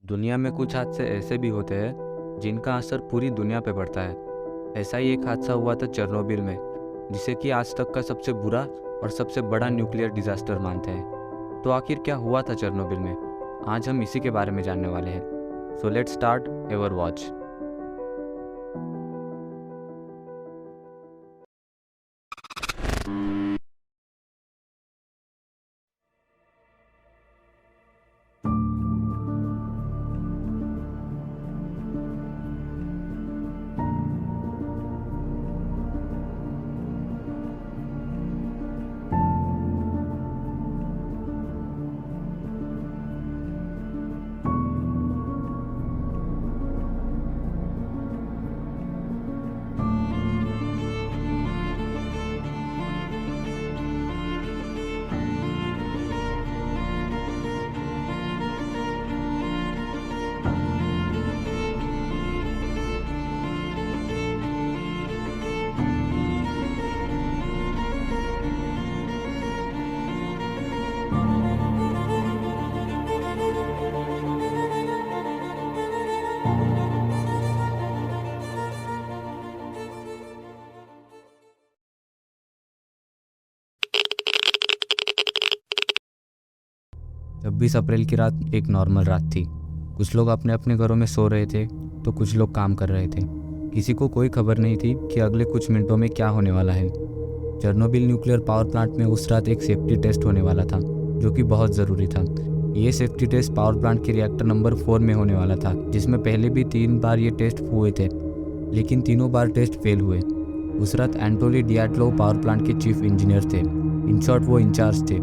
दुनिया में कुछ हादसे ऐसे भी होते हैं जिनका असर पूरी दुनिया पे पड़ता है। ऐसा ही एक हादसा हुआ था चेरनोबिल में, जिसे कि आज तक का सबसे बुरा और सबसे बड़ा न्यूक्लियर डिजास्टर मानते हैं। तो आखिर क्या हुआ था चेरनोबिल में? आज हम इसी के बारे में जानने वाले हैं। So let's start ever watch. छब्बीस अप्रैल की रात एक नॉर्मल रात थी। कुछ लोग अपने अपने घरों में सो रहे थे तो कुछ लोग काम कर रहे थे। किसी को कोई खबर नहीं थी कि अगले कुछ मिनटों में क्या होने वाला है। चेरनोबिल न्यूक्लियर पावर प्लांट में उस रात एक सेफ्टी टेस्ट होने वाला था, जो कि बहुत ज़रूरी था। ये सेफ्टी टेस्ट पावर प्लांट के रिएक्टर नंबर 4 में होने वाला था, जिसमें पहले भी 3 बार ये टेस्ट हुए थे, लेकिन तीनों बार टेस्ट फेल हुए। उस रात एंटोली डियाटलो पावर प्लांट के चीफ इंजीनियर थे। इन शॉर्ट वो इंचार्ज थे।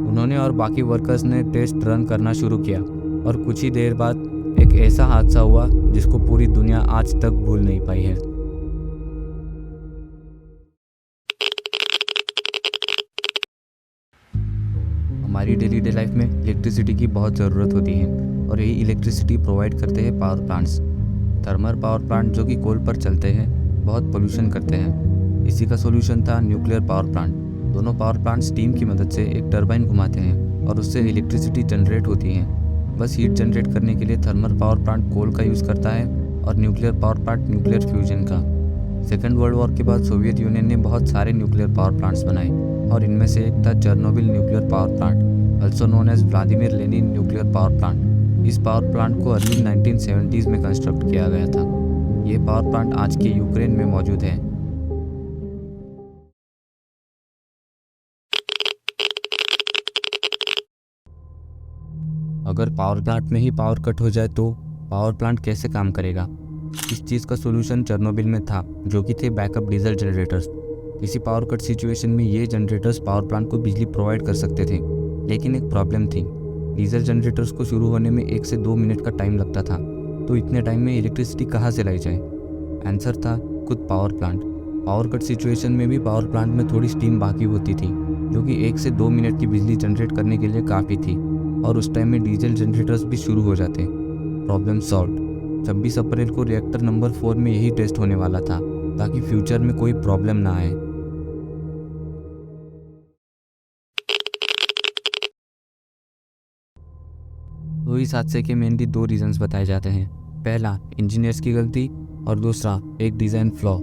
उन्होंने और बाकी वर्कर्स ने टेस्ट रन करना शुरू किया और कुछ ही देर बाद एक ऐसा हादसा हुआ जिसको पूरी दुनिया आज तक भूल नहीं पाई है। हमारी डेली डे लाइफ में इलेक्ट्रिसिटी की बहुत ज़रूरत होती है और यही इलेक्ट्रिसिटी प्रोवाइड करते हैं power plants. Thermal power plant जो कि कोल पर चलते हैं बहुत पोल्यूशन करते हैं। इसी का सोल्यूशन था न्यूक्लियर पावर प्लांट। दोनों पावर प्लांट स्टीम की मदद से एक टरबाइन घुमाते हैं और उससे इलेक्ट्रिसिटी जनरेट होती है। बस हीट जनरेट करने के लिए थर्मल पावर प्लांट कोल का यूज़ करता है और nuclear power plant nuclear fusion का। सेकेंड वर्ल्ड वॉर के बाद सोवियत यूनियन ने बहुत सारे न्यूक्लियर पावर प्लांट्स बनाए और इनमें से एक था Chernobyl nuclear power plant, also known as Vladimir Lenin nuclear power plant. इस पावर प्लांट को अर्ली 1970s में कंस्ट्रक्ट किया गया था। ये पावर प्लांट आज के यूक्रेन में मौजूद है। अगर पावर प्लांट में ही पावर कट हो जाए तो पावर प्लांट कैसे काम करेगा? इस चीज़ का सोल्यूशन चेरनोबिल में था, जो कि थे बैकअप डीजल जनरेटर्स। किसी पावर कट सिचुएशन में ये जनरेटर्स पावर प्लांट को बिजली प्रोवाइड कर सकते थे, लेकिन एक प्रॉब्लम थी। डीजल जनरेटर्स को शुरू होने में 1 से 2 मिनट का टाइम लगता था, तो इतने टाइम में इलेक्ट्रिसिटी कहाँ से लाई जाए? आंसर था खुद power plant. Power cut situation में भी पावर प्लांट में थोड़ी स्टीम बाकी होती थी, जो कि 1 से 2 मिनट की बिजली जनरेट करने के लिए काफ़ी थी, और उस टाइम में डीजल जनरेटर्स भी शुरू हो जाते। Problem solve. 26 अप्रैल को रिएक्टर नंबर 4 में यही टेस्ट होने वाला था, ताकि फ्यूचर में कोई प्रॉब्लम ना आए। तो इस हादसे के मेनली 2 रीजंस बताए जाते हैं। पहला, इंजीनियर्स की गलती, और दूसरा एक डिज़ाइन फ्लॉ।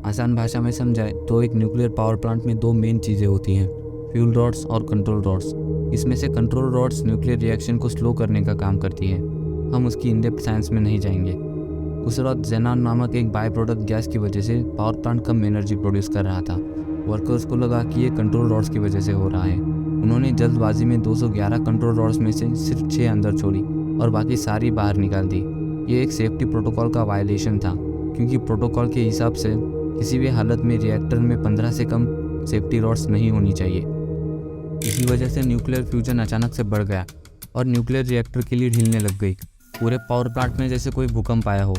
आसान भाषा में समझाए तो एक न्यूक्लियर पावर प्लांट में 2 मेन चीज़ें होती हैं, फ्यूल रॉड्स और कंट्रोल रॉड्स। इसमें से कंट्रोल रॉड्स न्यूक्लियर रिएक्शन को स्लो करने का काम करती है। हम उसकी इन डेप्थ साइंस में नहीं जाएंगे। उस वक्त जेनॉन नामक एक बाय प्रोडक्ट गैस की वजह से पावर प्लांट कम एनर्जी प्रोड्यूस कर रहा था। वर्कर्स को लगा कि ये कंट्रोल रॉड्स की वजह से हो रहा है। उन्होंने जल्दबाजी में 211 कंट्रोल रॉड्स में से सिर्फ 6 अंदर छोड़ी और बाकी सारी बाहर निकाल दी। ये एक सेफ्टी प्रोटोकॉल का वायलेशन था, क्योंकि प्रोटोकॉल के हिसाब से किसी भी हालत में रिएक्टर में 15 से कम सेफ्टी रॉड्स नहीं होनी चाहिए। इसी वजह से न्यूक्लियर फ्यूजन अचानक से बढ़ गया और न्यूक्लियर रिएक्टर के लिए ढीलने लग गई। पूरे पावर प्लांट में जैसे कोई भूकंप आया हो।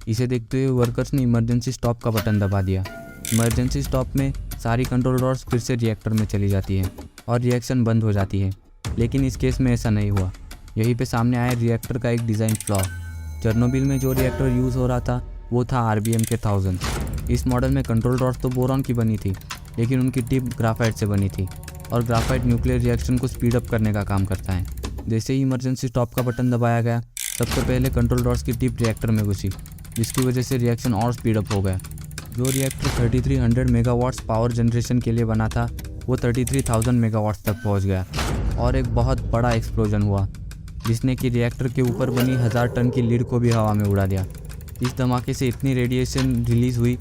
इसे देखते हुए वर्कर्स ने इमरजेंसी स्टॉप का बटन दबा दिया। इमरजेंसी स्टॉप में सारी कंट्रोल रॉड्स फिर से रिएक्टर में चली जाती हैं और रिएक्शन बंद हो जाती है, लेकिन इस केस में ऐसा नहीं हुआ। यहीं पे सामने आया रिएक्टर का एक डिज़ाइन फ्लॉ। चेरनोबिल में जो रिएक्टर यूज़ हो रहा था वो था RBM के 1000। इस मॉडल में कंट्रोल रॉड्स तो बोरॉन की बनी थी, लेकिन उनकी टिप ग्राफाइट से बनी थी, और ग्राफाइट न्यूक्लियर रिएक्शन को स्पीड अप करने का काम करता है। जैसे ही इमरजेंसी स्टॉप का बटन दबाया गया, सबसे पहले कंट्रोल डॉट्स की टिप रिएक्टर में घुसी, जिसकी वजह से रिएक्शन और स्पीड अप हो गया। जो रिएक्टर 3300 मेगावाट्स पावर जनरेशन के लिए बना था, वो 33,000 मेगावाट्स तक पहुंच गया और एक बहुत बड़ा एक्सप्लोजन हुआ, जिसने कि रिएक्टर के ऊपर बनी 1000 टन की लीड को भी हवा में उड़ा दिया। इस धमाके से इतनी रेडिएशन रिलीज़ हुई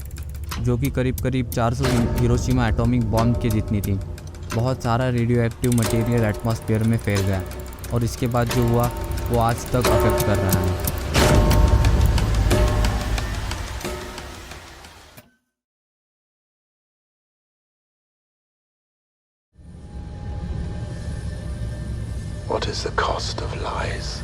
जो कि करीब करीब 400 हिरोशिमा एटॉमिक बॉम्ब के जितनी थी। बहुत सारा रेडियो एक्टिव मटेरियल एटमॉस्फेयर में फैल गया और इसके बाद जो हुआ वो आज तक अफेक्ट कर रहा है। What is the cost of lies?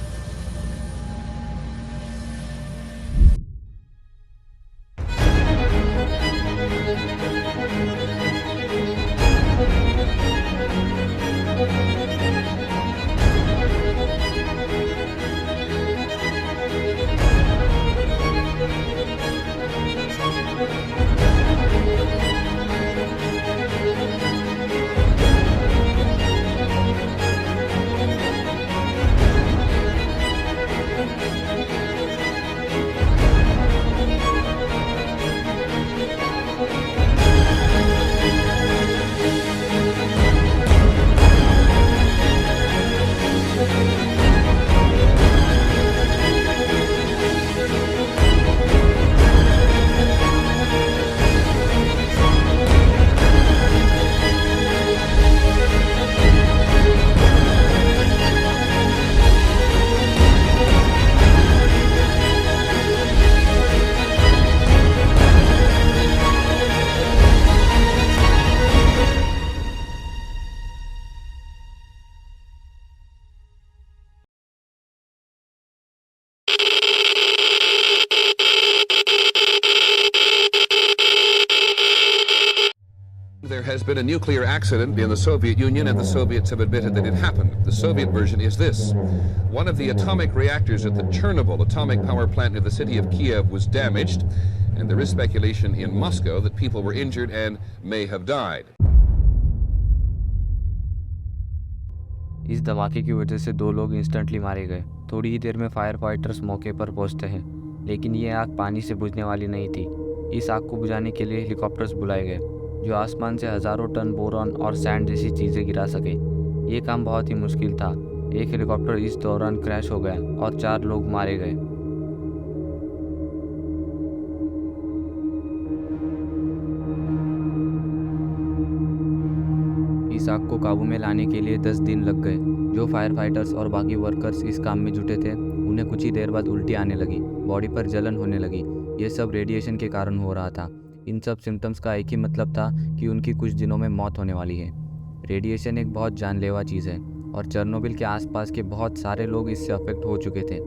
There has been a nuclear accident in the Soviet Union, and the Soviets have admitted that it happened. The Soviet version is this. One of the atomic reactors at the Chernobyl atomic power plant near the city of Kiev was damaged, and there is speculation in Moscow that people were injured and may have died. इस धमाके की वजह से 2 लोग instantly मारे गए। थोड़ी ही देर में फायर फाइटर्स मौके पर पहुंचते हैं, लेकिन ये आग पानी से बुझने वाली नहीं थी। इस आग को बुझाने के लिए हेलीकॉप्टर्स बुलाए गए जो आसमान से हज़ारों टन बोरॉन और सैंड जैसी चीज़ें गिरा सके। ये काम बहुत ही मुश्किल था। एक हेलीकॉप्टर इस दौरान क्रैश हो गया और 4 लोग मारे गए। इस आग को काबू में लाने के लिए 10 दिन लग गए। जो फायर फाइटर्स और बाकी वर्कर्स इस काम में जुटे थे, उन्हें कुछ ही देर बाद उल्टी आने लगी, बॉडी पर जलन होने लगी। ये सब रेडिएशन के कारण हो रहा था। इन सब सिम्टम्स का एक ही मतलब था कि उनकी कुछ दिनों में मौत होने वाली है। रेडिएशन एक बहुत जानलेवा चीज़ है और चेरनोबिल के आसपास के बहुत सारे लोग इससे अफेक्ट हो चुके थे।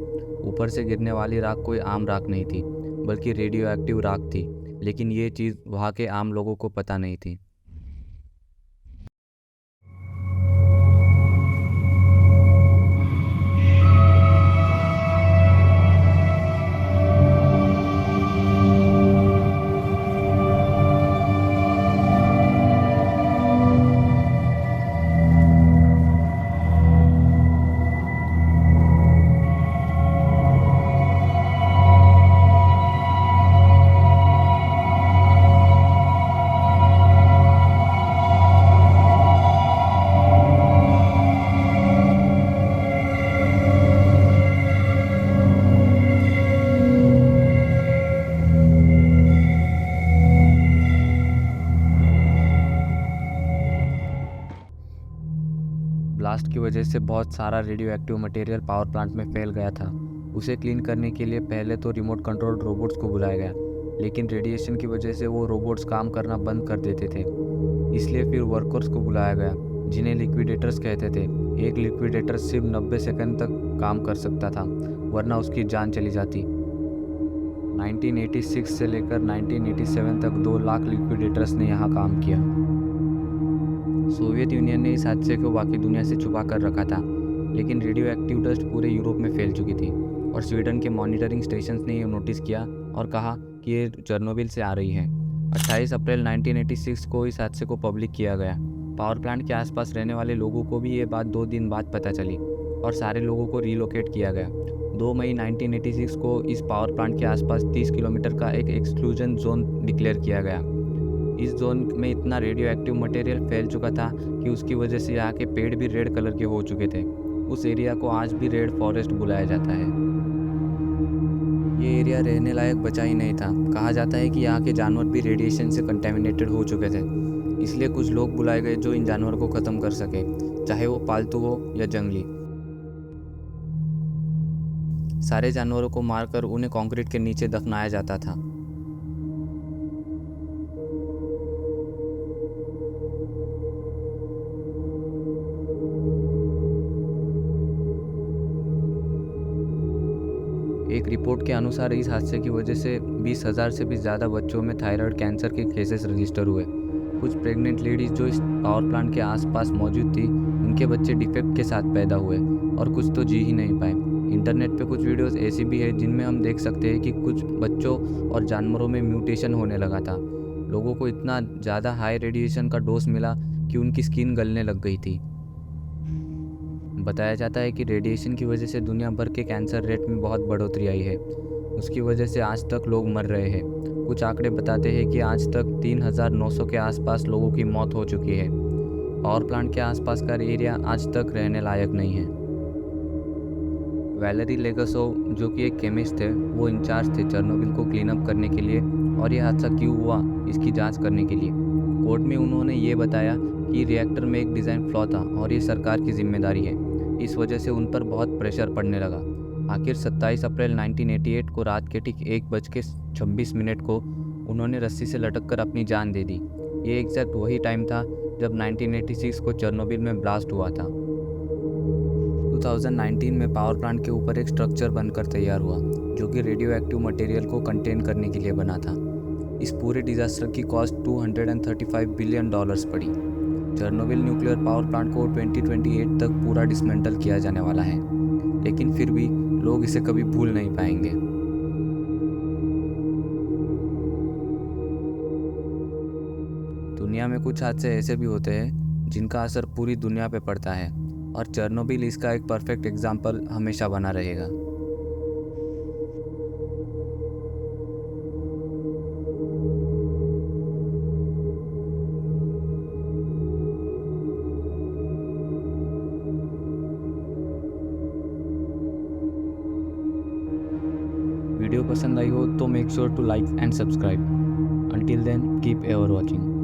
ऊपर से गिरने वाली राख कोई आम राख नहीं थी, बल्कि रेडियो एक्टिव राख थी, लेकिन ये चीज़ वहाँ के आम लोगों को पता नहीं थी। ब्लास्ट की वजह से बहुत सारा radio active material power plant में फैल गया था। उसे क्लीन करने के लिए पहले तो रिमोट कंट्रोल्ड रोबोट्स को बुलाया गया, लेकिन रेडिएशन की वजह से वो रोबोट्स काम करना बंद कर देते थे। इसलिए फिर वर्कर्स को बुलाया गया, जिन्हें लिक्विडेटर्स कहते थे। एक लिक्विडेटर सिर्फ 90 सेकंड तक काम कर सकता था, वरना उसकी जान चली जाती। 1986 से लेकर 1987 तक 2 लाख लिक्विडेटर्स ने यहाँ काम किया। सोवियत यूनियन ने इस हादसे को बाकी दुनिया से छुपा कर रखा था, लेकिन रेडियो एक्टिव डस्ट पूरे यूरोप में फैल चुकी थी और स्वीडन के मॉनिटरिंग स्टेशंस ने ये नोटिस किया और कहा कि ये चेरनोबिल से आ रही है। 28 अप्रैल 1986 को इस हादसे को पब्लिक किया गया। पावर प्लांट के आसपास रहने वाले लोगों को भी ये बात 2 दिन बाद पता चली और सारे लोगों को रीलोकेट किया गया। 2 मई 1986 को इस पावर प्लांट के आसपास 30 किलोमीटर का एक एक्सक्लूजन जोन डिक्लेयर किया गया। इस जोन में इतना रेडियो एक्टिव मटेरियल फैल चुका था कि उसकी वजह से यहाँ के पेड़ भी रेड कलर के हो चुके थे। उस एरिया को आज भी रेड फॉरेस्ट बुलाया जाता है। ये एरिया रहने लायक बचा ही नहीं था। कहा जाता है कि यहाँ के जानवर भी रेडिएशन से कंटेमिनेटेड हो चुके थे, इसलिए कुछ लोग बुलाए गए जो इन जानवरों को ख़त्म कर सके, चाहे वो पालतू हो या जंगली। सारे जानवरों को मारकर उन्हें कंक्रीट के नीचे दफनाया जाता था। एक रिपोर्ट के अनुसार इस हादसे की वजह से 20,000 से भी ज़्यादा बच्चों में थायराइड कैंसर के केसेस रजिस्टर हुए। कुछ प्रेग्नेंट लेडीज़ जो इस पावर प्लांट के आसपास मौजूद थी, उनके बच्चे डिफेक्ट के साथ पैदा हुए और कुछ तो जी ही नहीं पाए। इंटरनेट पे कुछ वीडियोस ऐसी भी है जिनमें हम देख सकते हैं कि कुछ बच्चों और जानवरों में म्यूटेशन होने लगा था। लोगों को इतना ज़्यादा हाई रेडिएशन का डोज मिला कि उनकी स्किन गलने लग गई थी। बताया जाता है कि रेडिएशन की वजह से दुनिया भर के कैंसर रेट में बहुत बढ़ोतरी आई है। उसकी वजह से आज तक लोग मर रहे हैं। कुछ आंकड़े बताते हैं कि आज तक 3,900 के आसपास लोगों की मौत हो चुकी है। पावर प्लांट के आसपास का एरिया आज तक रहने लायक नहीं है। वैलेरी लेगसोव, जो कि एक केमिस्ट थे, वो इंचार्ज थे चेर्नोबिल को क्लीन अप करने के लिए और यह हादसा क्यों हुआ इसकी जांच करने के लिए। कोर्ट में उन्होंने ये बताया कि रिएक्टर में एक डिज़ाइन फ्लॉ था और ये सरकार की जिम्मेदारी है। इस वजह से उन पर बहुत प्रेशर पड़ने लगा। आखिर 27 अप्रैल 1988 को रात के ठीक 1:26 को उन्होंने रस्सी से लटककर अपनी जान दे दी। ये एग्जैक्ट वही टाइम था जब 1986 को चेर्नोबिल में ब्लास्ट हुआ था। 2019 में पावर प्लांट के ऊपर एक स्ट्रक्चर बनकर तैयार हुआ जो कि रेडियो एक्टिव मटेरियल को कंटेन करने के लिए बना था। इस पूरे डिज़ास्टर की कॉस्ट $235 बिलियन पड़ी। चेर्नोबिल न्यूक्लियर पावर प्लांट को 2028 तक पूरा डिसमेंटल किया जाने वाला है, लेकिन फिर भी लोग इसे कभी भूल नहीं पाएंगे। दुनिया में कुछ हादसे ऐसे भी होते हैं जिनका असर पूरी दुनिया पे पड़ता है और चेर्नोबिल इसका एक परफेक्ट एग्जाम्पल हमेशा बना रहेगा। वीडियो पसंद आई हो तो make sure to like and subscribe. Until then, keep ever watching.